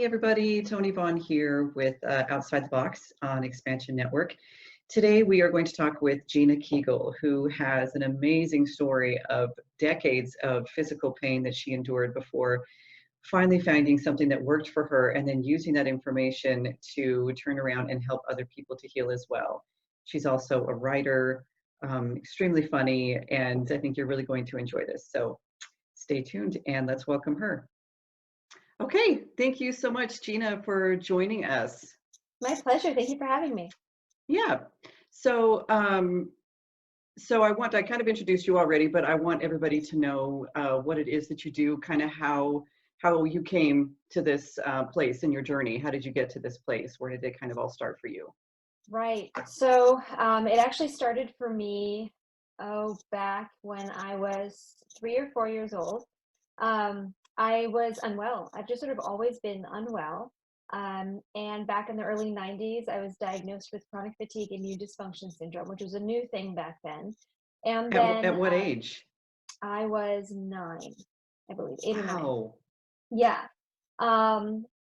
Hey everybody, Tony Vaughn here with Outside the Box on Xpnsion Network. Today we are going to talk with Gina Kegel, who has an amazing story of decades of physical pain that she endured before finally finding something that worked for her and then using that information to turn around and help other people to heal as well. She's also a writer, extremely funny, and I think you're really going to enjoy this. So stay tuned and let's welcome her. Okay, thank you so much, Gina, for joining us. My pleasure. Thank you for having me. Yeah. So, I kind of introduced you already, but I want everybody to know what it is that you do, kind of how you came to this place in your journey. How did you get to this place? Where did it kind of all start for you? Right. So it actually started for me, back when I was 3 or 4 years old. I was unwell. I've just sort of always been unwell. And back in the early 90s, I was diagnosed with chronic fatigue immune dysfunction syndrome, which was a new thing back then. And At then what age? I was 9, I believe, 8 or 9. Wow. Yeah.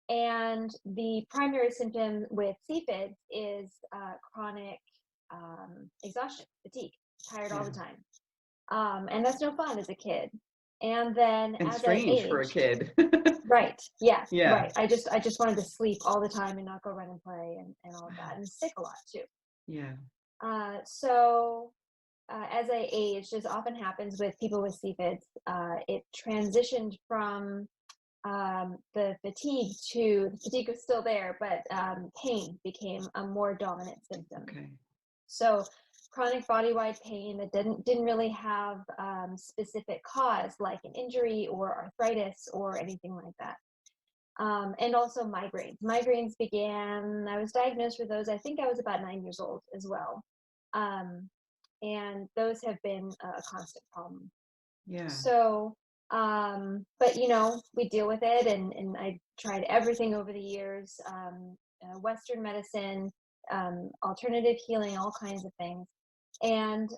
And the primary symptom with CFIDs is chronic exhaustion, fatigue, tired all Yeah. the time. And that's no fun as a kid. And then And as I strange for a aged, kid. right, yeah, Yeah. right. I just wanted to sleep all the time and not go run and play and all of that, and sick a lot too. Yeah. As I aged, as often happens with people with CFIDs, it transitioned from the fatigue was still there, but pain became a more dominant symptom. Okay. So chronic body-wide pain that didn't really have specific cause, like an injury or arthritis or anything like that. And also migraines. Migraines began, I was diagnosed with those, I think I was about 9 years old as well. Um, and those have been a constant problem. Yeah. So, but we deal with it, and I tried everything over the years, Western medicine, alternative healing, all kinds of things, and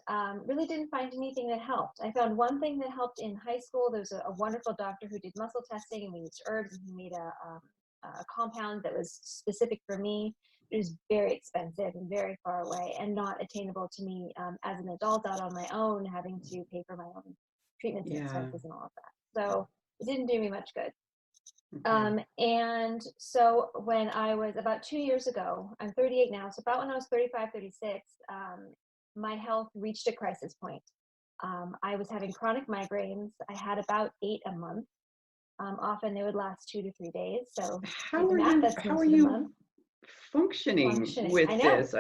really didn't find anything that helped. I found one thing that helped in high school. There was a wonderful doctor who did muscle testing, and we used herbs, and he made a compound that was specific for me. It was very expensive and very far away and not attainable to me as an adult out on my own, having to pay for my own treatments and Yeah. expenses and all of that. So it didn't do me much good. Okay. And so when I was about 2 years ago, I'm 38 now, so about when I was 35, 36, my health reached a crisis point. I was having chronic migraines. I had about 8 a month. Often they would last 2 to 3 days. So do How the are math, you that's how are most of the month. you functioning Functioning. I with know. this?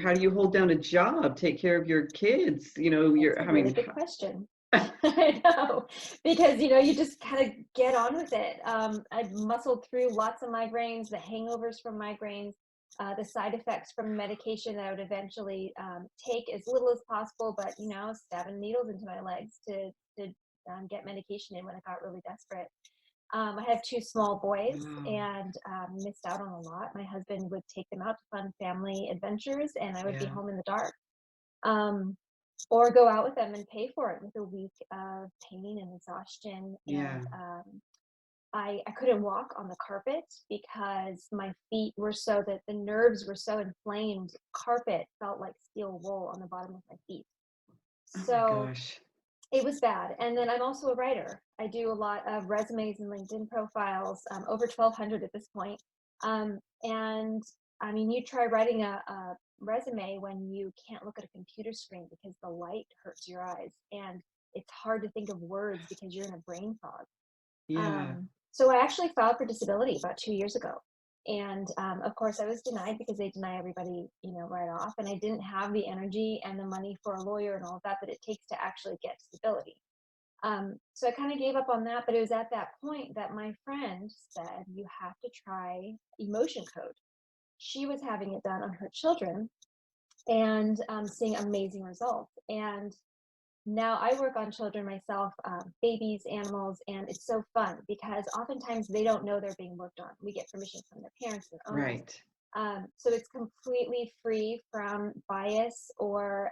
How do you hold down a job, take care of your kids? That's a really good question. I know, because you just kind of get on with it. I've muscled through lots of migraines, the hangovers from migraines, the side effects from medication that I would eventually take as little as possible, but stabbing needles into my legs to get medication in when I got really desperate. I have 2 small boys Wow. and missed out on a lot. My husband would take them out to fun family adventures, and I would be Yeah. home in the dark. Um, or go out with them and pay for it with a week of pain and exhaustion. And Yeah. I couldn't walk on the carpet because my feet were so that the nerves were so inflamed. Carpet felt like steel wool on the bottom of my feet. Oh my So gosh. it was bad. And then I'm also a writer. I do a lot of resumes and LinkedIn profiles, over 1,200 at this point. And I mean, you try writing a resume when you can't look at a computer screen because the light hurts your eyes, and it's hard to think of words because you're in a brain fog. Yeah. So I actually filed for disability about 2 years ago. And of course, I was denied because they deny everybody, right off. And I didn't have the energy and the money for a lawyer and all of that it takes to actually get disability. So I kind of gave up on that. But it was at that point that my friend said, you have to try emotion code. She was having it done on her children and seeing amazing results. And now I work on children myself, babies, animals, and it's so fun because oftentimes they don't know they're being worked on. We get permission from their parents and owners. Right. So it's completely free from bias or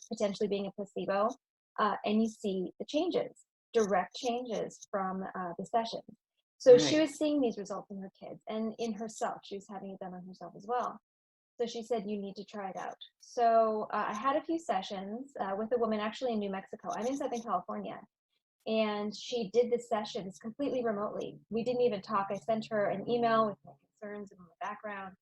potentially being a placebo. And you see the changes, direct changes from the sessions. So she Right. was seeing these results in her kids and in herself. She was having it done on herself as well. So she said, you need to try it out. So I had a few sessions with a woman actually in New Mexico. I'm in Southern California. And she did the sessions completely remotely. We didn't even talk. I sent her an email with my concerns and my background,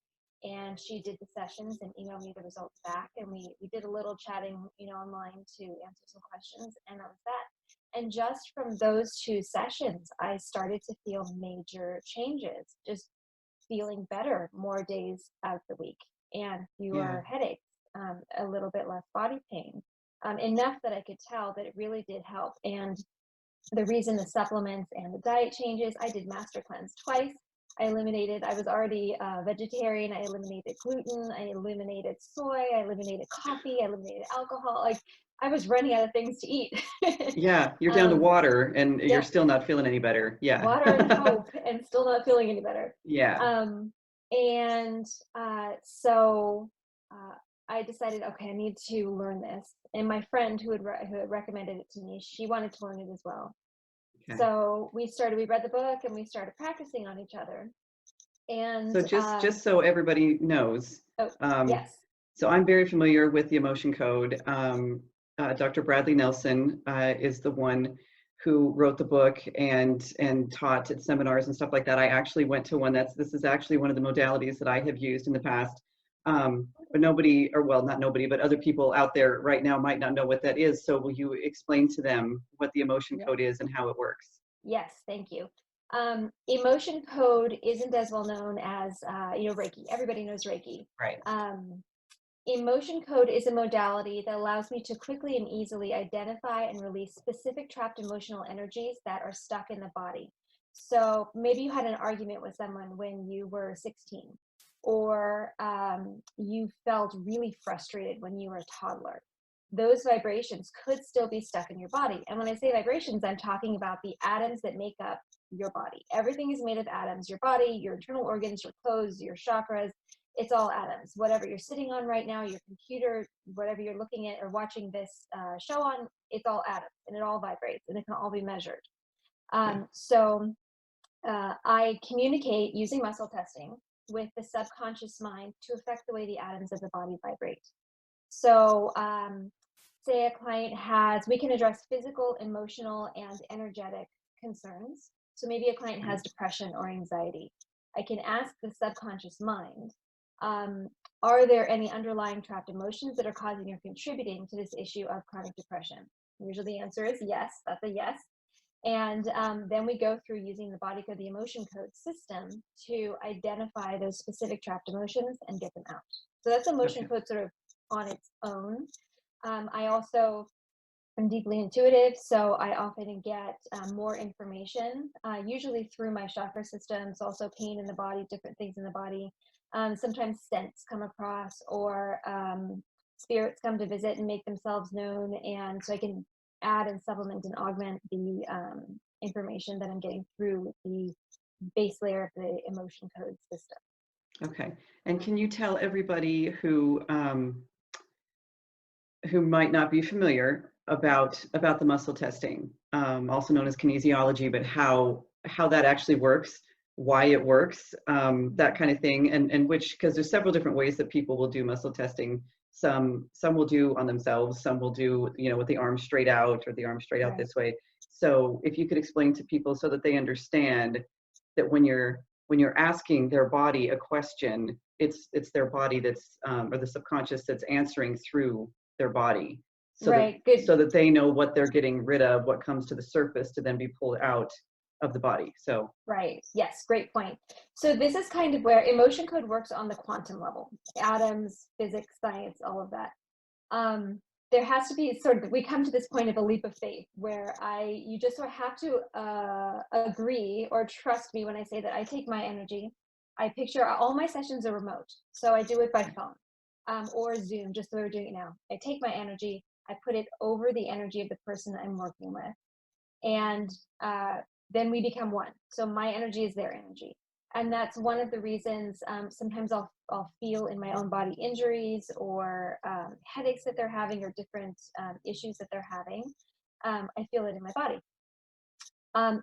and she did the sessions and emailed me the results back. And we did a little chatting, online to answer some questions, and that was that. And just from those 2 sessions, I started to feel major changes, just feeling better more days out of the week, and Yeah. fewer headaches, a little bit less body pain, enough that I could tell that it really did help. And the reason the supplements and the diet changes, I did master cleanse twice. I was already vegetarian. I eliminated gluten. I eliminated soy. I eliminated coffee. I eliminated alcohol. Like, I was running out of things to eat. Yeah. You're down to um, water and you're yep, still not feeling any better. Yeah. water and hope, and still not feeling any better. Yeah. Um, and so I decided, okay, I need to learn this. And my friend who had recommended it to me, she wanted to learn it as well. Okay. So we read the book and we started practicing on each other. And So just so everybody knows, oh, um, yes, so I'm very familiar with the emotion code. Dr. Bradley Nelson is the one who wrote the book and taught at seminars and stuff like that. I actually went to one this is actually one of the modalities that I have used in the past. But nobody, or well, not nobody, but other people out there right now might not know what that is. So will you explain to them what the emotion yes, code is and how it works? yes, thank you. Emotion code isn't as well known as Reiki. Everybody knows Reiki. Right. Um, Emotion code is a modality that allows me to quickly and easily identify and release specific trapped emotional energies that are stuck in the body. So maybe you had an argument with someone when you were 16, or you felt really frustrated when you were a toddler. Those vibrations could still be stuck in your body. And when I say vibrations, I'm talking about the atoms that make up your body. Everything is made of atoms. Your body, your internal organs, your clothes, your chakras, it's all atoms. Whatever you're sitting on right now, your computer, whatever you're looking at or watching this show on, it's all atoms, and it all vibrates, and it can all be measured. Okay. So I communicate using muscle testing with the subconscious mind to affect the way the atoms of the body vibrate. So say a client we can address physical, emotional, and energetic concerns. So maybe a client has depression or anxiety. I can ask the subconscious mind, are there any underlying trapped emotions that are causing or contributing to this issue of chronic depression? Usually the answer is yes, that's a yes. And then we go through using the body code, the emotion code system, to identify those specific trapped emotions and get them out. So that's emotion Okay. code sort of on its own. I also am deeply intuitive, so I often get more information, usually through my chakra systems, also pain in the body, different things in the body. Sometimes scents come across, or spirits come to visit and make themselves known, and so I can add and supplement and augment the information that I'm getting through the base layer of the emotion code system. Okay. And can you tell everybody who might not be familiar about the muscle testing, also known as kinesiology, but how that actually works, why it works, that kind of thing, and which, because there's several different ways that people will do muscle testing. Some will do on themselves, some will do, with the arm straight out or the arm straight out Right. this way. So if you could explain to people so that they understand that when you're asking their body a question, it's their body that's or the subconscious that's answering through their body, so that Right. Good. they know what they're getting rid of, what comes to the surface to then be pulled out of the body. So Right. Yes. Great point. So this is kind of where emotion code works on the quantum level, atoms, physics, science, all of that. There has to be we come to this point of a leap of faith where you just sort of have to agree or trust me when I say that I take my energy. I picture all my sessions are remote. So I do it by phone or Zoom, just the way we're doing it now. I take my energy, I put it over the energy of the person that I'm working with. And then we become one. So my energy is their energy. And that's one of the reasons sometimes I'll feel in my own body injuries or headaches that they're having or different issues that they're having. I feel it in my body.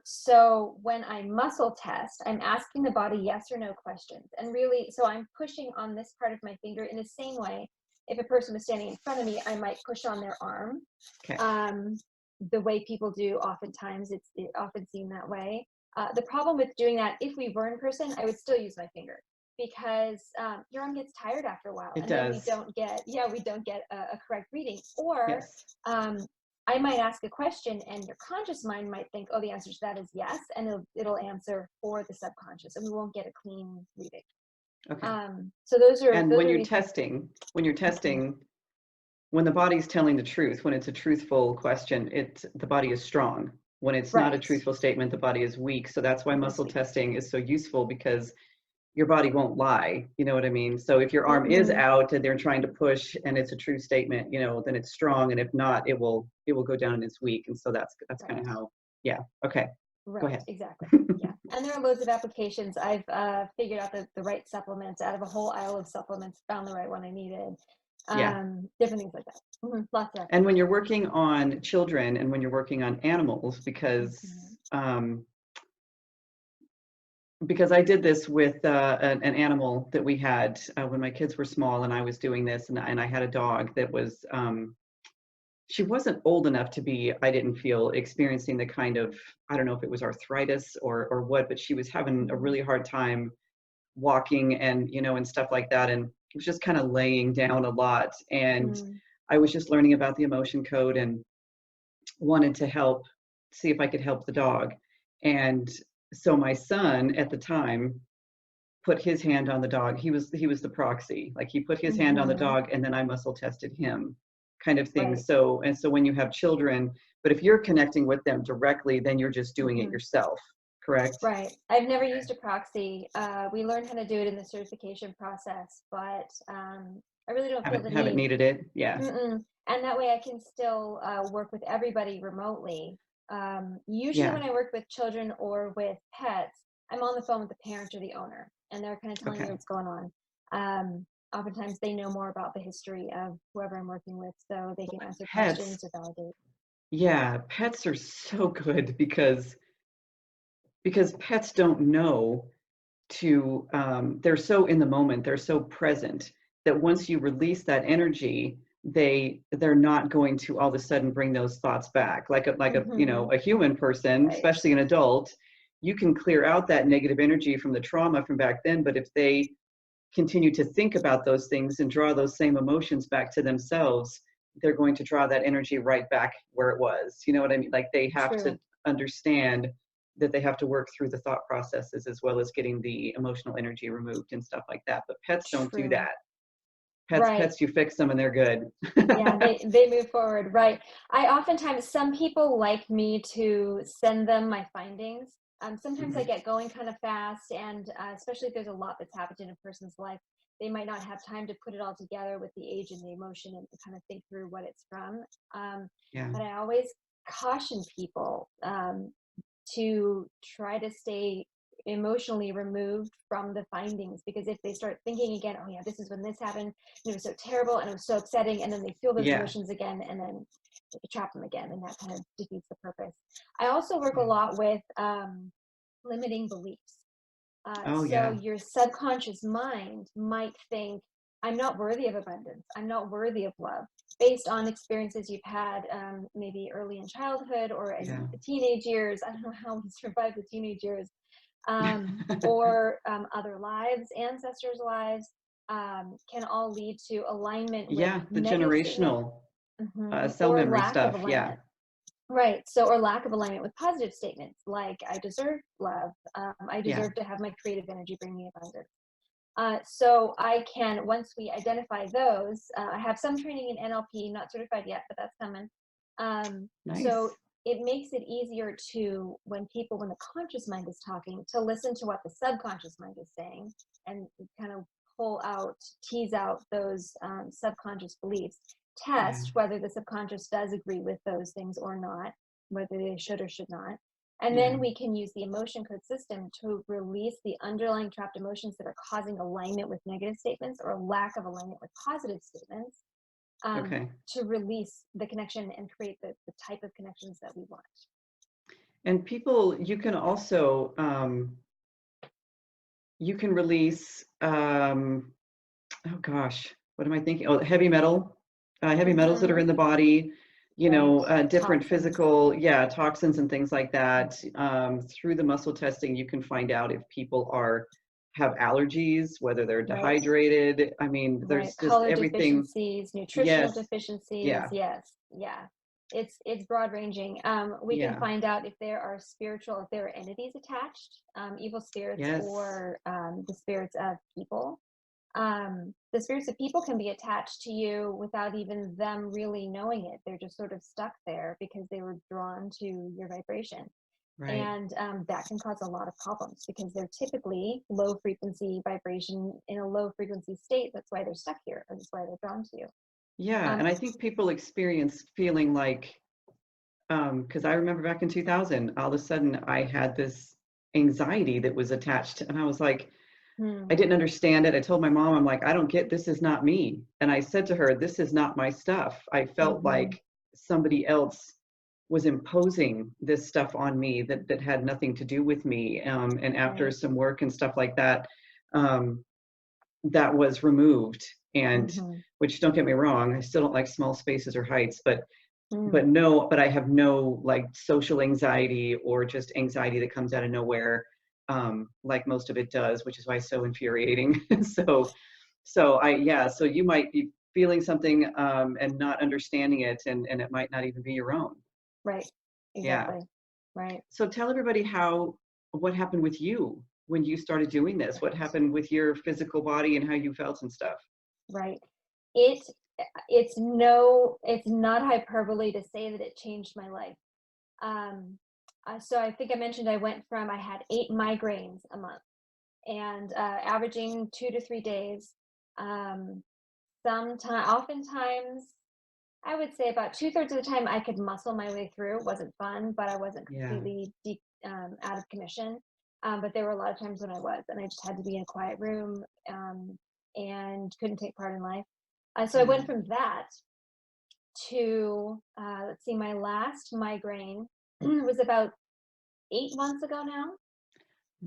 So when I muscle test, I'm asking the body yes or no questions. And really, so I'm pushing on this part of my finger in the same way. If a person was standing in front of me, I might push on their arm. Okay. The way people do, oftentimes it's often seen that way. The problem with doing that, if we were in person, I would still use my finger, because your arm gets tired after a while, It and does. then we don't get a correct reading. Or Yes. I might ask a question and your conscious mind might think, oh, the answer to that is yes, and it'll answer for the subconscious, and we won't get a clean reading. Okay. So those are And those when are you're the, testing, when the body's telling the truth, when it's a truthful question, the body is strong. When it's not a right. truthful statement, the body is weak. So that's why muscle Weak. testing is so useful, because your body won't lie. You know what I mean? So if your arm is Mhm. out and they're trying to push and it's a true statement, then it's strong. And if not, it will go down and it's weak. And so that's kind of Right. how, yeah. Okay. Go Right, ahead. exactly. Yeah. And there are loads of applications. I've figured out the right supplements out of a whole aisle of supplements, found the right one I needed. Yeah. Different things like that. Lots of And when you're working on children and when you're working on animals, because I did this with an animal that we had when my kids were small, and I was doing this, and I had a dog that was, she wasn't old enough to be, I didn't feel, experiencing the kind of, I don't know if it was arthritis or what, but she was having a really hard time walking and stuff like that. And it was just kind of laying down a lot. And I was just learning about the emotion code and wanted to see if I could help the dog. And so my son at the time put his hand on the dog. He was the proxy. Like, he put his hand on the dog, and then I muscle tested him, kind of thing. Right. So when you have children, but if you're connecting with them directly, then you're just doing it yourself, correct? Right. I've never used a proxy. We learned how to do it in the certification process, but I really don't feel the Haven't need. needed it. Yeah. And that way I can still work with everybody remotely. Usually when I work with children or with pets, I'm on the phone with the parent or the owner, and they're kind of telling me what's going on. Oftentimes they know more about the history of whoever I'm working with, so they can answer questions or validate. Yeah, pets are so good, because pets don't know they're so in the moment, they're so present, that once you release that energy, they're not going to all of a sudden bring those thoughts back like a human person, Right. especially an adult. You can clear out that negative energy from the trauma from back then, but if they continue to think about those things and draw those same emotions back to themselves, they're going to draw that energy right back where it was. You know what I mean? Like, they have to understand that they have to work through the thought processes as well as getting the emotional energy removed and stuff like that. But pets don't do that. Pets, you fix them and they're good. Yeah, they move forward. Right. I oftentimes, some people like me to send them my findings. Sometimes I get going kind of fast, and especially if there's a lot that's happened in a person's life, they might not have time to put it all together with the age and the emotion and to kind of think through what it's from. But I always caution people to try to stay emotionally removed from the findings, because if they start thinking again, oh yeah, this is when this happened, and it was so terrible and it was so upsetting, and then they feel those emotions again, and then they trap them again, and that kind of defeats the purpose. I also work a lot with limiting beliefs. So your subconscious mind might think, I'm not worthy of abundance, I'm not worthy of love, based on experiences you've had, maybe early in childhood or in the teenage years. I don't know how we survived the teenage years. Or other lives, ancestors' lives, can all lead to alignment with the generational cell or memory lack of stuff. alignment. Right. So, or lack of alignment with positive statements like, I deserve love, I deserve to have my creative energy bring me abundance. So I can, once we identify those, I have some training in NLP, not certified yet, but that's coming. So it makes it easier to, when the conscious mind is talking, to listen to what the subconscious mind is saying, and kind of tease out those subconscious beliefs, test whether the subconscious does agree with those things or not, whether they should or should not. And then we can use the emotion code system to release the underlying trapped emotions that are causing alignment with negative statements or lack of alignment with positive statements, to release the connection and create the type of connections that we want. And people, you can release, oh gosh, what am I thinking? Oh, heavy metals that are in the body, Right. different Toxins. physical, yeah, toxins and things like that. Through the muscle testing, you can find out if people have allergies, whether they're Right. dehydrated. I mean, Right. there's just Color everything. deficiencies, nutritional Yes. deficiencies. Yeah. Yes. Yeah. It's broad ranging. We can Yeah. find out if there are if there are entities attached, evil spirits Yes. or the spirits of people. The spirits of people can be attached to you without even them really knowing it. They're just sort of stuck there because they were drawn to your vibration. Right. And that can cause a lot of problems because they're typically low frequency vibration in a low frequency state. That's why they're stuck here, or that's why they're drawn to you. Yeah. Um, And I think people experience feeling like, because I remember back in 2000, all of a sudden I had this anxiety that was attached, and I was like, I hmm, didn't understand it. I told my mom, I'm like, I don't get, this is not me. And I said to her, this is not my stuff. I felt hmm, like somebody else was imposing this stuff on me that had nothing to do with me. And after right. some work and stuff like that, um, that was removed. And Hmm, which, don't get me wrong, I still don't like small spaces or heights, hmm, but I have no like social anxiety or just anxiety that comes out of nowhere, like most of it does, which is why it's so infuriating. So you might be feeling something, and not understanding it, and it might not even be your own. right. Yeah. Exactly. Right. So tell everybody what happened with you when you started doing this. What Right. happened with your physical body and how you felt and stuff. Right. It it's not hyperbole to say that it changed my life. Um, so I think I mentioned I had 8 migraines a month and averaging 2 to 3 days. Um, oftentimes, I would say about 2/3 of the time I could muscle my way through. It wasn't fun, but I wasn't Yeah. completely out of commission. But there were a lot of times when I was, and I just had to be in a quiet room and couldn't take part in life. So I Yeah. went from that to let's see, my last migraine was about 8 months ago now.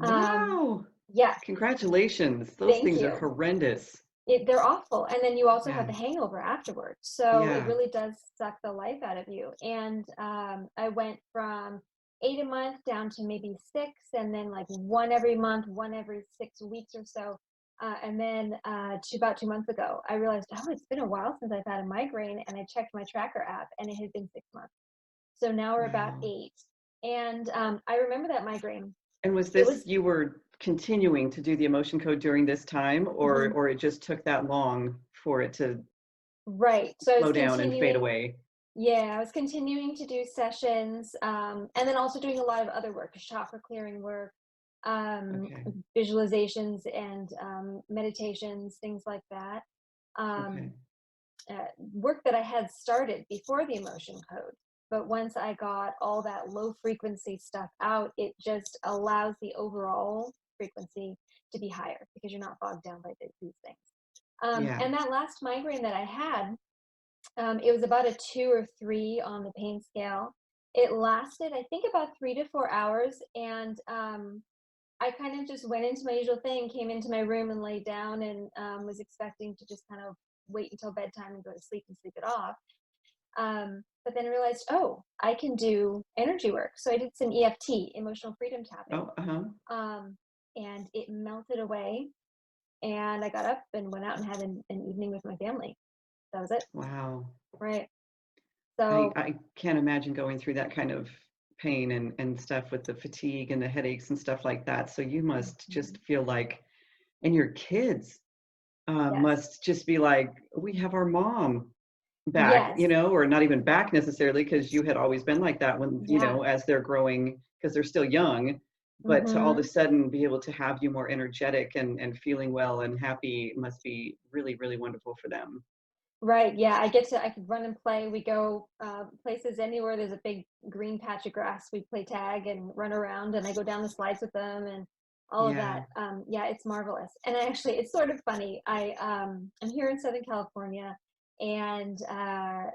Um, Wow. yeah, Congratulations. Those thank things are you. horrendous. They're awful, and then you also have Yeah. the hangover afterwards, so it Yeah. really does suck the life out of you. And I went from 8 a month down to maybe six, and then like one every month, one every 6 weeks or so. And then to about 2 months ago, I realized, oh, it's been a while since I've had a migraine, and I checked my tracker app, and it had been 6 months. So now we're about Wow. 8. And I remember that migraine. And was It this, was you were continuing to do the emotion code during this time, or mhm, or it just took that long for it to right. So I was slow down and fade continuing. away? Yeah, I was continuing to do sessions, and then also doing a lot of other work, chakra clearing work, um, Okay. visualizations, and meditations, things like that. Okay. Um, Work that I had started before the emotion code. But once I got all that low frequency stuff out, it just allows the overall frequency to be higher because you're not bogged down by these things. Yeah. And that last migraine that I had, it was about a 2 or 3 on the pain scale. It lasted, I think, about 3 to 4 hours, and I kind of just went into my usual thing, came into my room and laid down, and was expecting to just kind of wait until bedtime and go to sleep and sleep it off. But then I realized, oh, I can do energy work. So I did some EFT, emotional freedom tapping, Oh, uh-huh. um, and it melted away. And I got up and went out and had an evening with my family. That was it. Wow. Right. I So I can't imagine going through that kind of pain and stuff with the fatigue and the headaches and stuff like that. So you must just mhm, feel like, and your kids yes. must just be like, we have our mom back, Yes. or not even back necessarily, because you had always been like that when, Yeah. as they're growing, because they're still young, but to all of a Mhm. sudden be able to have you more energetic and feeling well and happy must be really, really wonderful for them. Right. Yeah. I could run and play. We go places anywhere there's a big green patch of grass. We play tag and run around, and I go down the slides with them and all of Yeah. that. Yeah, it's marvelous. And actually, it's sort of funny. I'm here in Southern California, and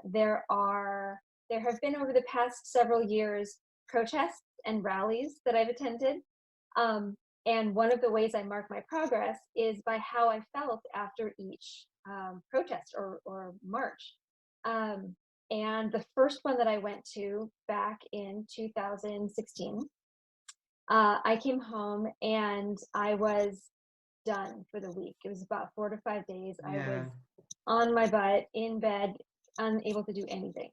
there have been over the past several years protests and rallies that I've attended. And one of the ways I mark my progress is by how I felt after each protest or march. And the first one that I went to back in 2016, I came home and I was done for the week. It was about 4 to 5 days. I was on my butt in bed, unable to do anything.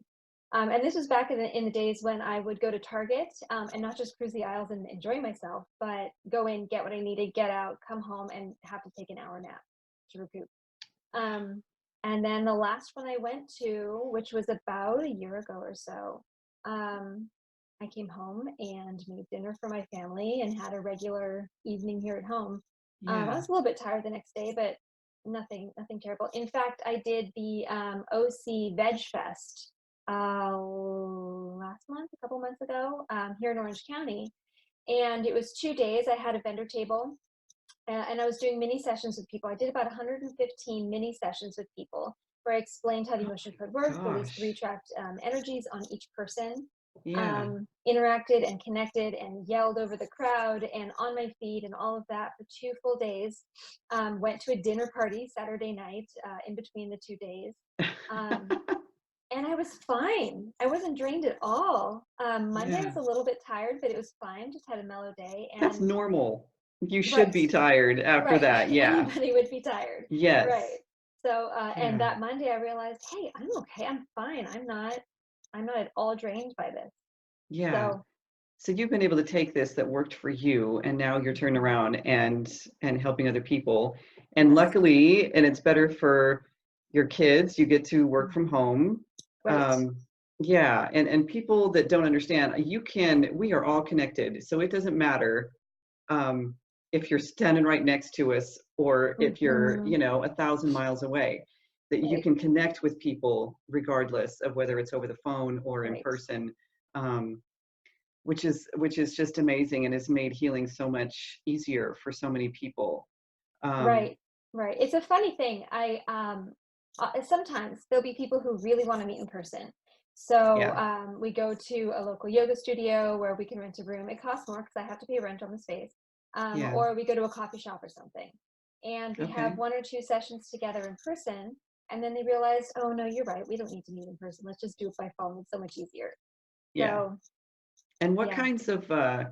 And this was back in the days when I would go to Target and not just cruise the aisles and enjoy myself, but go in, get what I needed, get out, come home, and have to take an hour nap to recoup. And then the last one I went to, which was about a year ago or so, I came home and made dinner for my family and had a regular evening here at home. I was a little bit tired the next day, but nothing terrible. In fact, I did the OC Veg Fest last month, a couple months ago, here in Orange County, and it was 2 days. I had a vendor table, and I was doing mini sessions with people. I did about 115 mini sessions with people where I explained how the emotion code works, released 3 trapped energies on each person, interacted and connected and yelled over the crowd and on my feed and all of that for 2 full days. Went to a dinner party Saturday night in between the 2 days. And I was fine. I wasn't drained at all. Monday I was a little bit tired, but it was fine. Just had a mellow day. And that's normal. You should be tired after that. Yeah. Anybody would be tired. Yes. Right. So, and that Monday I realized, hey, I'm okay. I'm fine. I'm not at all drained by this. Yeah. So you've been able to take this that worked for you, and now you're turning around and helping other people. And luckily, and it's better for your kids, you get to work from home. Right. And people that don't understand, we are all connected. So it doesn't matter if you're standing right next to us or if you're, 1,000 miles away, that you can connect with people regardless of whether it's over the phone or in person. Which is just amazing and has made healing so much easier for so many people. Right. It's a funny thing. Sometimes there'll be people who really want to meet in person. So we go to a local yoga studio where we can rent a room. It costs more because I have to pay rent on the space. Or we go to a coffee shop or something. And we have 1 or 2 sessions together in person. And then they realize, oh, no, you're right. We don't need to meet in person. Let's just do it by phone. It's so much easier. So, and what kinds of, I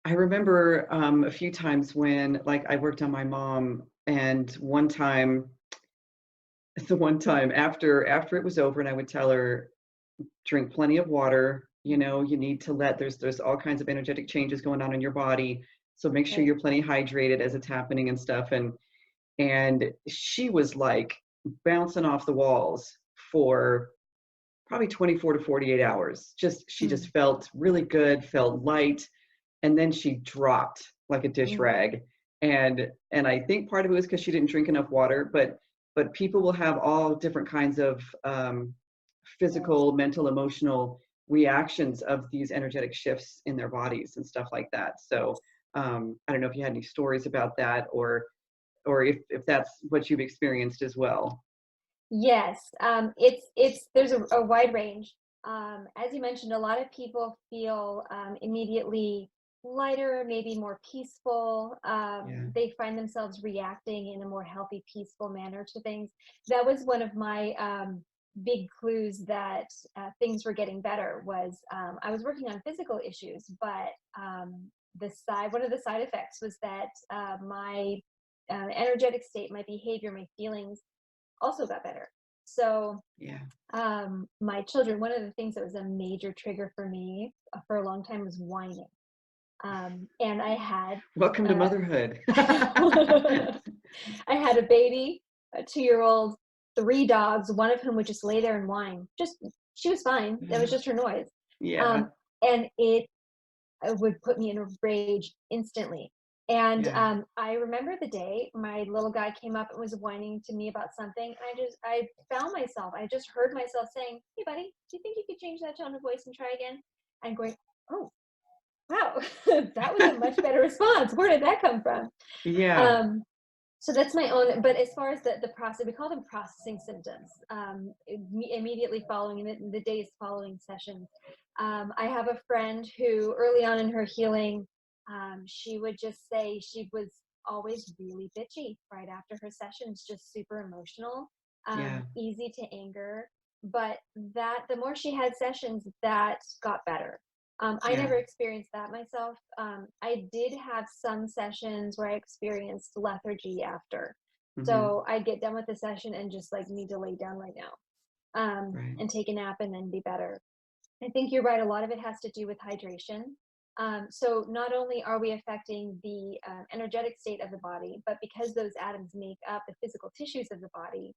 remember a few times when, like, I worked on my mom, and the one time after it was over, and I would tell her, drink plenty of water, you need to there's all kinds of energetic changes going on in your body. So make sure you're plenty hydrated as it's happening and stuff. And she was like bouncing off the walls for probably 24 to 48 hours. She just felt really good, felt light. And then she dropped like a dish rag. And I think part of it was because she didn't drink enough water, but people will have all different kinds of physical, mental, emotional reactions of these energetic shifts in their bodies and stuff like that. So I don't know if you had any stories about that, or if that's what you've experienced as well. Yes, there's a wide range. As you mentioned, a lot of people feel immediately lighter, maybe more peaceful. They find themselves reacting in a more healthy, peaceful manner to things. That was one of my big clues that things were getting better. Was I was working on physical issues, but one of the side effects was that my energetic state, my behavior, my feelings also got better. So my children, one of the things that was a major trigger for me for a long time was whining. And I had welcome to motherhood. I had a baby, a 2-year-old, 3 dogs, one of whom would just lay there and whine. She was fine. That was just her noise. And it would put me in a rage instantly. And I remember the day my little guy came up and was whining to me about something. And I just heard myself saying, hey, buddy, do you think you could change that tone of voice and try again? And going, oh, wow, that was a much better response. Where did that come from? So that's my own, but as far as the process, we call them processing symptoms. Immediately following the days following sessions. I have a friend who early on in her healing, she would just say she was always really bitchy right after her sessions, just super emotional, Yeah. easy to anger. But that the more she had sessions, that got better. I Yeah. never experienced that myself. I did have some sessions where I experienced lethargy after. Hmm. So I'd get done with the session and just like need to lay down right now, Right. and take a nap and then be better. I think you're right. A lot of it has to do with hydration. So not only are we affecting the energetic state of the body, but because those atoms make up the physical tissues of the body,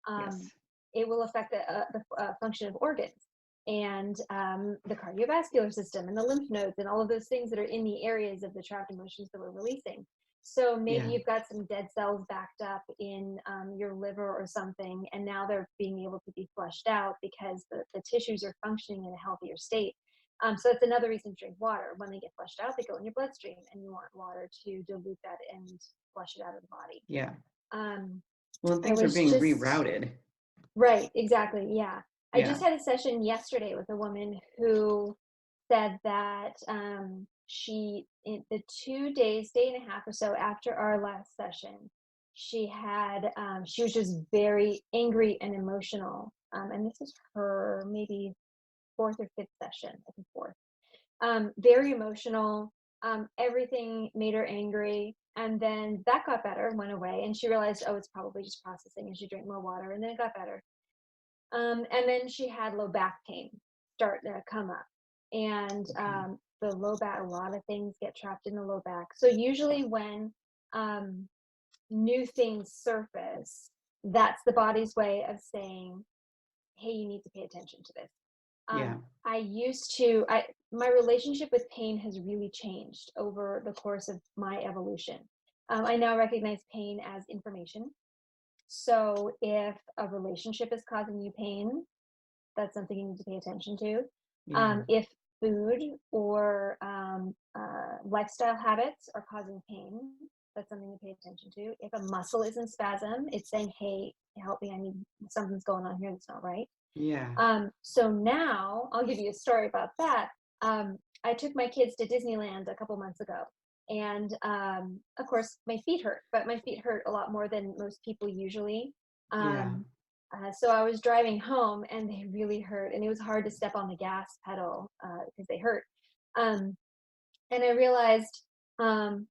um, Yes. it will affect the function of organs and the cardiovascular system and the lymph nodes and all of those things that are in the areas of the trapped emotions that we're releasing. So maybe Yeah. you've got some dead cells backed up in your liver or something, and now they're being able to be flushed out because the tissues are functioning in a healthier state. So that's another reason to drink water. When they get flushed out, they go in your bloodstream, and you want water to dilute that and flush it out of the body. Yeah. Um, Well, and I things are was being just rerouted. right, exactly, yeah. I Yeah. just had a session yesterday with a woman who said that she, in the 2 days, day and a half or so after our last session, she was just very angry and emotional. And this is her maybe fourth or fifth session, I think fourth. Very emotional. Everything made her angry. And then that got better, went away. And she realized, oh, it's probably just processing. And she drank more water. And then it got better. And then she had low back pain start to come up. And Okay. the low back, a lot of things get trapped in the low back. So usually when um, new things surface, that's the body's way of saying, hey, you need to pay attention to this. Yeah. My relationship with pain has really changed over the course of my evolution. I now recognize pain as information. So if a relationship is causing you pain, that's something you need to pay attention to. Yeah. If food or lifestyle habits are causing pain, that's something to pay attention to. If a muscle is in spasm, it's saying, hey, help me, I need something's going on here that's not right. Yeah. So now I'll give you a story about that. I took my kids to Disneyland a couple months ago. And of course, my feet hurt, but my feet hurt a lot more than most people usually. Yeah. Um, so I was driving home and they really hurt. And it was hard to step on the gas pedal because they hurt. Um, and I realized,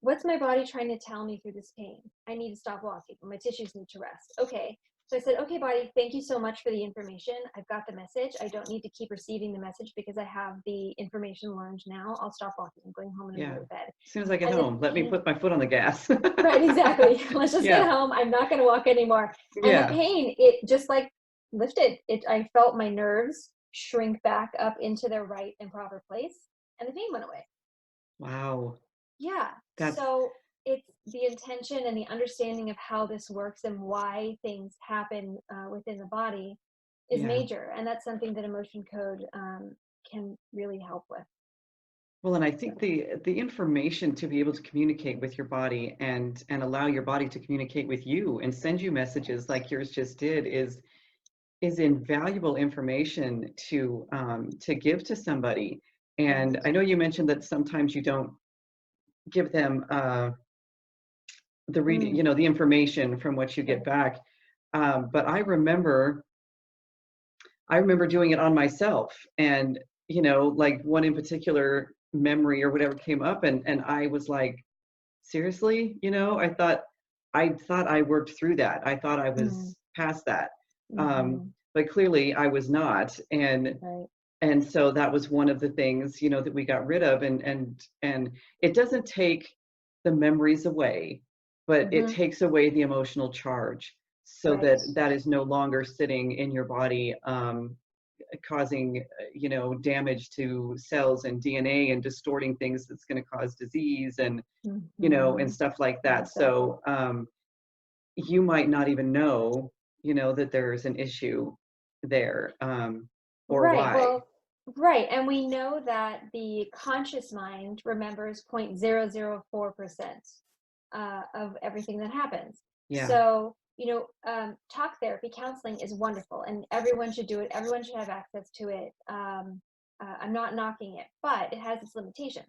what's my body trying to tell me through this pain? I need to stop walking. My tissues need to rest. Okay. So I said, okay, body, thank you so much for the information. I've got the message. I don't need to keep receiving the message because I have the information learned now. I'll stop walking. I'm going home and I'm Yeah. going to bed. As soon as I get And the home, let me pain, put my foot on the gas. right, exactly. Let's just get Yeah. home. I'm not going to walk anymore. And the Yeah. pain, it just like lifted. I felt my nerves shrink back up into their right and proper place. And the pain went away. Wow. Yeah. That's, So it's the intention and the understanding of how this works and why things happen within the body is yeah. major. And that's something that emotion code can really help with. Well, and I So, think the information to be able to communicate with your body and allow your body to communicate with you and send you messages like yours just did is invaluable information to give to somebody. right. And I know you mentioned that sometimes you don't give them the reading, Mm, you know, the information from what you get right. back. But I remember doing it on myself, and you know, like one in particular memory or whatever came up, and I was like, seriously, you know, I thought I worked through that. I thought I Mm, was past that. mm-hmm, But clearly I was not. right. And so that was one of the things, you know, that we got rid of. And it doesn't take the memories away, but it Mm-hmm, takes away the emotional charge so right. that that is no longer sitting in your body, causing you know, damage to cells and DNA and distorting things that's going to cause disease and you know, and Mm-hmm, stuff like that. exactly. So you might not even know, you know, that there's an issue there, or Right. why. Well, right. And we know that the conscious mind remembers 0.004% of everything that happens. Yeah. So, talk therapy, counseling is wonderful, and everyone should do it. Everyone should have access to it. I'm not knocking it, but it has its limitations.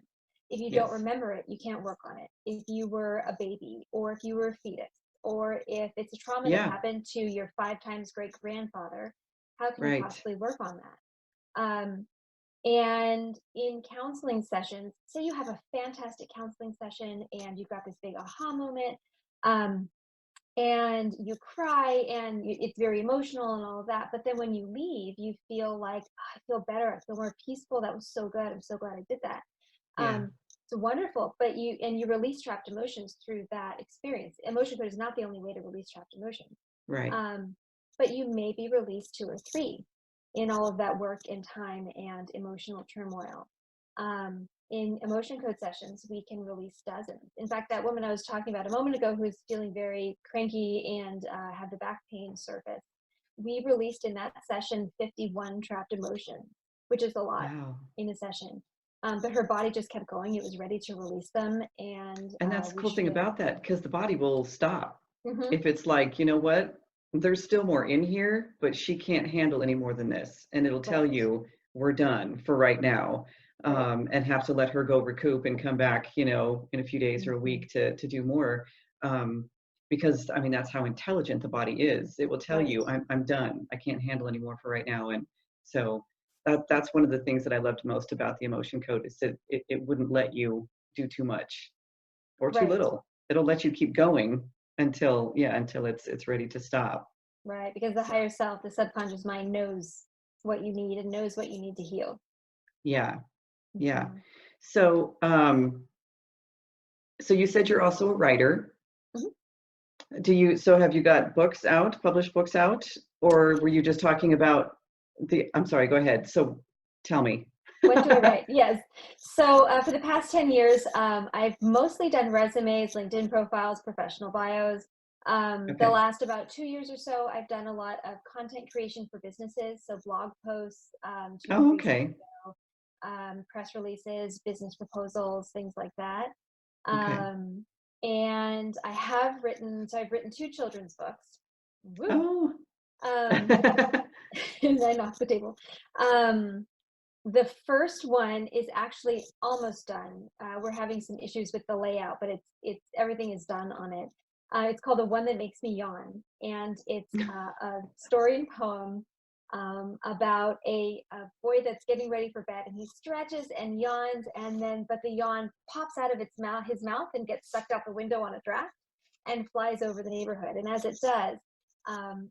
If you don't Yes. remember it, you can't work on it. If you were a baby, or if you were a fetus, or if it's a trauma that Yeah. happened to your 5 times great grandfather, how can you Right. possibly work on that? And in counseling sessions, say you have a fantastic counseling session and you've got this big aha moment, um, and you cry and it's very emotional and all of that. But then when you leave, you feel like, "Oh, I feel better. I feel more peaceful. That was so good. I'm so glad I did that." Yeah. It's wonderful. But you release trapped emotions through that experience. Emotion code is not the only way to release trapped emotions. Right. Um, but you maybe release 2 or 3 in all of that work and time and emotional turmoil. In emotion code sessions, we can release dozens. In fact, that woman I was talking about a moment ago who's feeling very cranky and had the back pain surface, we released in that session 51 trapped emotions, which is a lot Wow. in a session. But her body just kept going. It was ready to release them, and And that's the we cool thing shared. about that, because the body will stop. Hmm. If it's like, you know what, there's still more in here, but she can't handle any more than this. And it'll tell Right, you, we're done for right now. right. And have to let her go recoup and come back, in a few days or a Hmm. week to do more. Because I mean, that's how intelligent the body is. It will tell Right. you, I'm done. I can't handle any more for right now. And so that's one of the things that I loved most about the emotion code is that it wouldn't let you do too much or too Right. little. It'll let you keep going until it's ready to stop. Right, because the So, higher self, the subconscious mind knows what you need and knows what you need to heal. yeah, yeah. Hmm. So, so you said you're also a writer. Hmm. So have you got books out, published books out, or were you just talking about I'm sorry, go ahead. So tell me. What do I write? Yes. So for the past 10 years, I've mostly done resumes, LinkedIn profiles, professional bios. The Okay. last about 2 years or so, I've done a lot of content creation for businesses. So blog posts, to Oh, increase okay. press releases, business proposals, things like that. Okay. Um, and I've written 2 children's books. Woo! Oh. The first, and I knocked the table. Um, the first one is actually almost done. We're having some issues with the layout, but it's everything is done on it. It's called The One That Makes Me Yawn, and it's a story and poem about a boy that's getting ready for bed, and he stretches and yawns, and then but the yawn pops out of his mouth, and gets sucked out the window on a draft, and flies over the neighborhood. And as it does,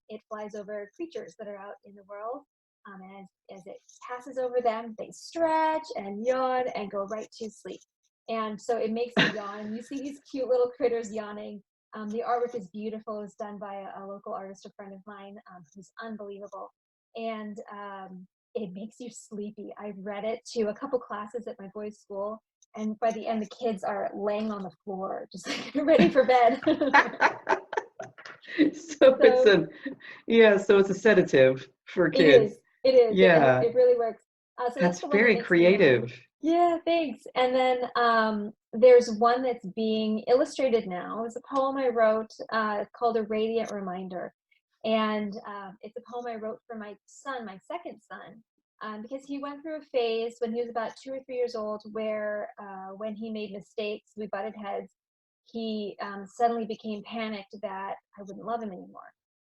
it flies over creatures that are out in the world. And as it passes over them, they stretch and yawn and go right to sleep. And so it makes you yawn. You see these cute little critters yawning. The artwork is beautiful. It's done by a local artist, a friend of mine, who's unbelievable. And it makes you sleepy. I've read it to a couple classes at my boys' school. And by the end, the kids are laying on the floor, just ready for bed. So it's So so it's a sedative for it kids. is. It is. And Yeah, it really works. So that's that's the one that very makes me yawn. creative. Yeah, thanks. And then there's one that's being illustrated now. It's a poem I wrote called A Radiant Reminder. And it's a poem I wrote for my son, my second son, because he went through a phase when he was about 2 or 3 years old where when he made mistakes, we butted heads, he suddenly became panicked that I wouldn't love him anymore.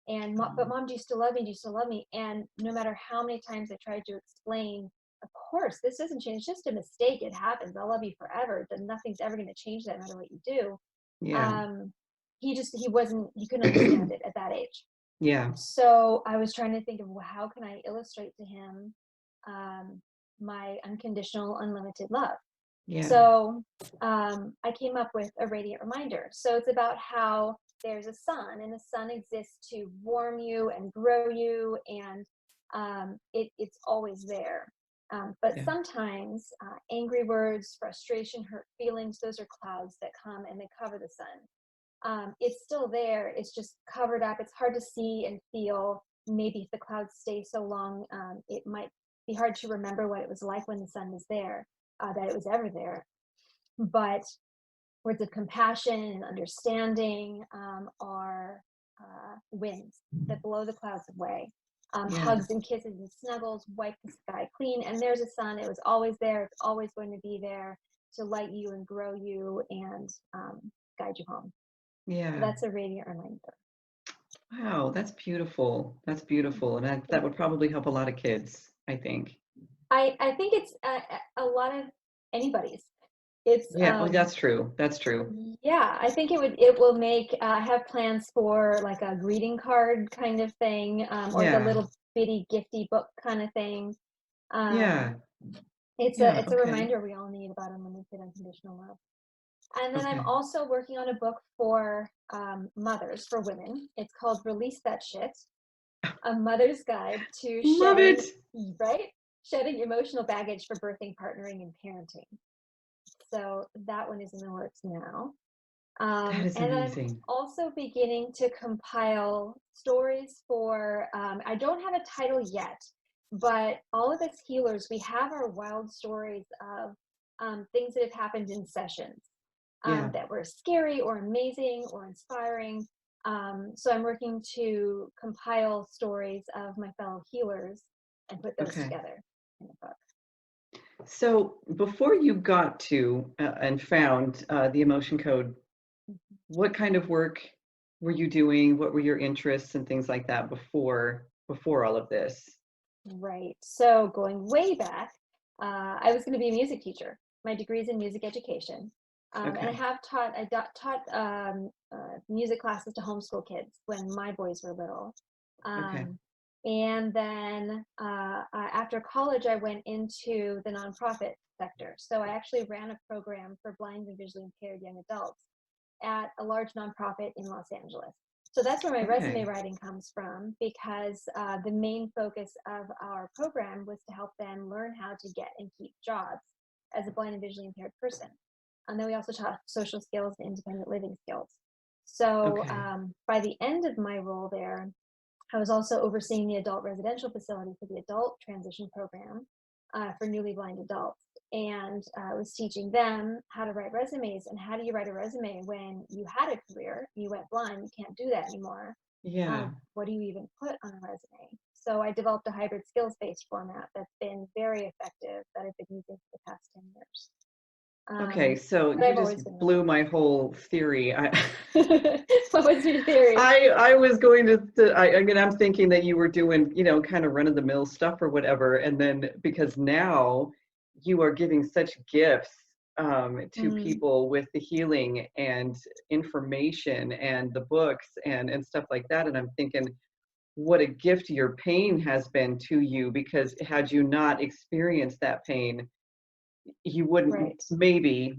And but Oh, mom, do you still love me? Do you still love me? And no matter how many times I tried to explain, of course, this doesn't change. It's just a mistake. It happens. I'll love you forever. Then nothing's ever going to change that, no matter what you do. yeah. Um, he couldn't understand it at that age. Yeah, So I was trying to think of, well, how can I illustrate to him um, my unconditional, unlimited love? yeah, So I came up with A Radiant Reminder. So it's about how there's a sun, and the sun exists to warm you and grow you, and it's always there. But yeah, sometimes angry words, frustration, hurt feelings, those are clouds that come and they cover the sun. It's still there. It's just covered up. It's hard to see and feel. Maybe if the clouds stay so long, it might be hard to remember what it was like when the sun was there, that it was ever there. But words of compassion and understanding are winds that blow the clouds away. Yeah. Hugs and kisses and snuggles wipe the sky clean. And there's a sun. It was always there. It's always going to be there to light you and grow you and guide you home. So Yeah. that's a radiant reminder. Wow, that's beautiful. That's beautiful. And that would probably help a lot of kids, I think. I think it's a lot of anybody's. It's Yeah, oh, that's true. That's true. yeah, I think it will make have plans for like a greeting card kind of thing, or like a Yeah. little bitty gifty book kind of thing. Um, Yeah. Yeah. it's a Okay. reminder we all need about unlimited unconditional love. And then I'm Okay. also working on a book for mothers, for women. It's called Release That Shit, a mother's guide to Love it. right? Shedding emotional baggage for birthing, partnering, and parenting. So that one is in the works now. That is And then I'm amazing. also beginning to compile stories for, I don't have a title yet, but all of us healers, we have our wild stories of things that have happened in sessions Yeah. that were scary or amazing or inspiring. So I'm working to compile stories of my fellow healers and put those Okay. together in a book. So before you got to and found the emotion code, what kind of work were you doing? What were your interests and things like that before all of this? Right. So going way back, I was going to be a music teacher. My degree is in music education. And I Okay. have taught music classes to homeschool kids when my boys were little. Okay. Um, and then after college, I went into the nonprofit sector. So I actually ran a program for blind and visually impaired young adults at a large nonprofit in Los Angeles. So that's where my resume Okay. writing comes from, because the main focus of our program was to help them learn how to get and keep jobs as a blind and visually impaired person. And then we also taught social skills and independent living skills. So Okay. by the end of my role there, I was also overseeing the adult residential facility for the adult transition program for newly blind adults. And I was teaching them how to write resumes. And how do you write a resume when you had a career, you went blind, you can't do that anymore? Yeah. What do you even put on a resume? So I developed a hybrid skills-based format that's been very effective, that I've been using for the past 10 years. Okay, so But you I've just always been blew my whole theory. what was your theory? I was going I mean, I'm thinking that you were doing, kind of run of the mill stuff or whatever. And then because now you are giving such gifts to Mm, people with the healing and information and the books and stuff like that. And I'm thinking, what a gift your pain has been to you, because had you not experienced that pain, you right,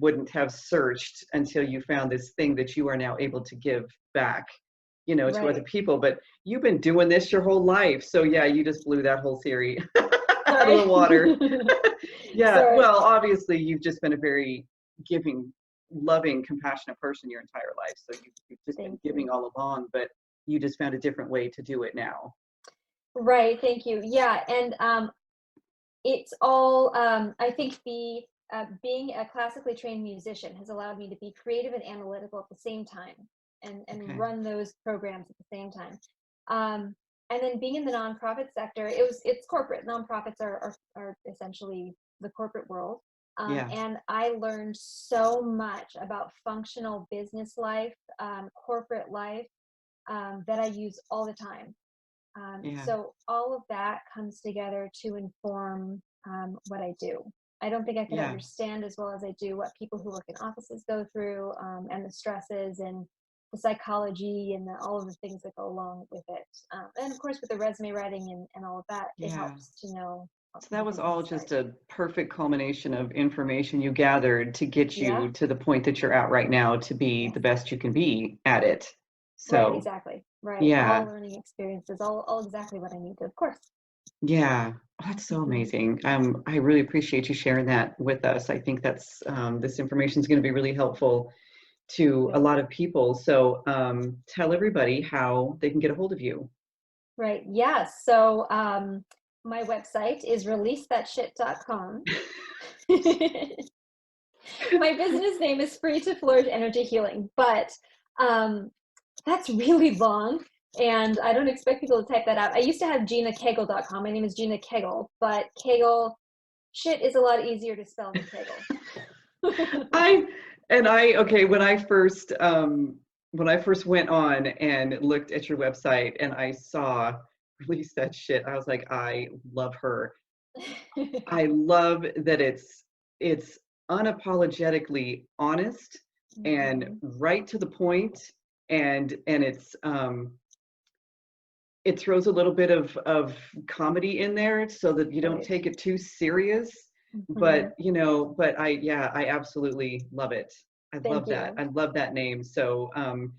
wouldn't have searched until you found this thing that you are now able to give back, to other right. people. But you've been doing this your whole life. So yeah, you just blew that whole theory out of the Sorry. water. Yeah. Sorry. Well, obviously you've just been a very giving, loving, compassionate person your entire life. So you've just been Thank giving you. all along, but you just found a different way to do it now. Right, thank you. Yeah, and it's all I think being a classically trained musician has allowed me to be creative and analytical at the same time, and Okay. run those programs at the same time. And then being in the nonprofit sector, it's corporate. Nonprofits are essentially the corporate world. Yeah. And I learned so much about functional business life, corporate life, that I use all the time. Yeah. So all of that comes together to inform what I do. I don't think I could Yeah. understand as well as I do what people who work in offices go through, and the stresses and the psychology and all of the things that go along with it. And of course, with the resume writing and all of that, it Yeah. helps to know So that was the all inside. just a perfect culmination of information you gathered to get Yeah. you to the point that you're at right now to be Yes. the best you can be at it. Right. So, Exactly. Right. All yeah, learning experiences. All exactly what I need to. Of course. yeah. Oh, that's so amazing. I really appreciate you sharing that with us. I think that's this information is going to be really helpful to a Good. lot of people. So, tell everybody how they can get a hold of you. Right. Yes. So my website is releasethatshit.com. My business name is Free to Flourish Energy Healing, but that's really long, and I don't expect people to type that out. I used to have GinaKegel.com. My name is Gina Kegel, but Kegel, shit is a lot easier to spell than Kegel. Okay, when I first went on and looked at your website and I saw Release That Shit, I was like, I love her. I love that it's unapologetically honest and right to the point, and it throws a little bit of comedy in there so that you don't take it too serious. But I absolutely love it. I love that. I love that name. So and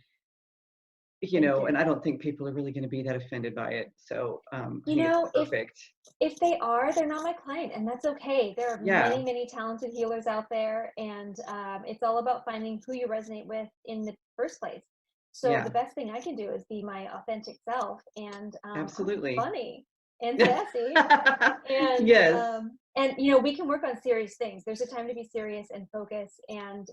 I don't think people are really going to be that offended by it. So I think it's perfect. If they are, they're not my client, and that's okay. There are many, many talented healers out there, and it's all about finding who you resonate with in the first place. So the best thing I can do is be my authentic self, and absolutely funny and sassy, and yes. And we can work on serious things. There's a time to be serious and focus, and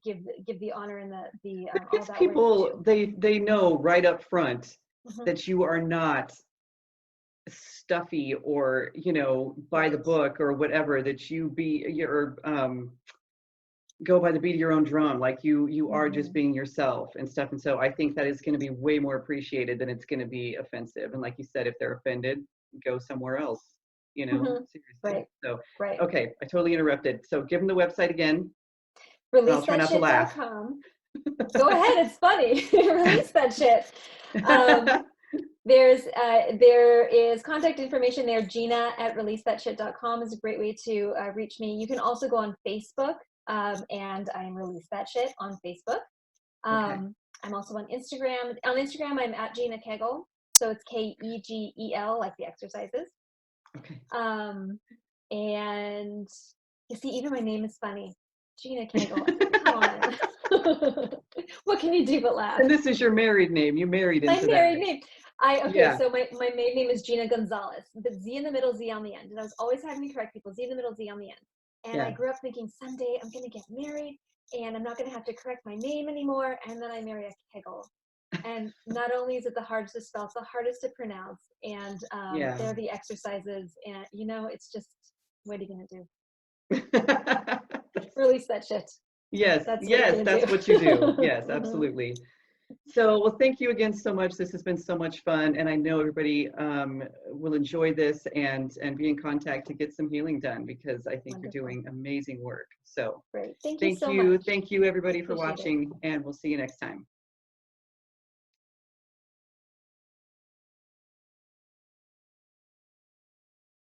give the honor and the because people they know right up front that you are not stuffy or by the book or whatever, that you're go by the beat of your own drum, like you are just being yourself and stuff. And so I think that is going to be way more appreciated than it's going to be offensive. And like you said, if they're offended, go somewhere else, seriously. Right. So okay, I totally interrupted, so give them the website again. ReleaseThatShit.com. Go ahead, it's funny. Release that shit. There is contact information there. Gina@releasethatshit.com is a great way to reach me. You can also go on Facebook, and I am Release That Shit on Facebook. I'm also on Instagram. On Instagram, I'm at Gina Kegel. So it's Kegel, like the exercises. Okay. And you see, even my name is funny. Gina Kegel. Come on. What can you do but laugh? And this is your married name. You married into my married name. So my maiden name is Gina Gonzalez, but Z in the middle, Z on the end. And I was always having to correct people, Z in the middle, Z on the end. And I grew up thinking someday I'm going to get married and I'm not going to have to correct my name anymore. And then I marry a Kegel. And not only is it the hardest to spell, it's the hardest to pronounce. And they're the exercises. And, it's just, what are you going to do? Release that shit. Yes, that's what you do. Yes, absolutely. So, well, thank you again so much. This has been so much fun, and I know everybody will enjoy this and be in contact to get some healing done, because I think you're doing amazing work. So, great. Thank you so much. Thank you, everybody, for watching, and we'll see you next time.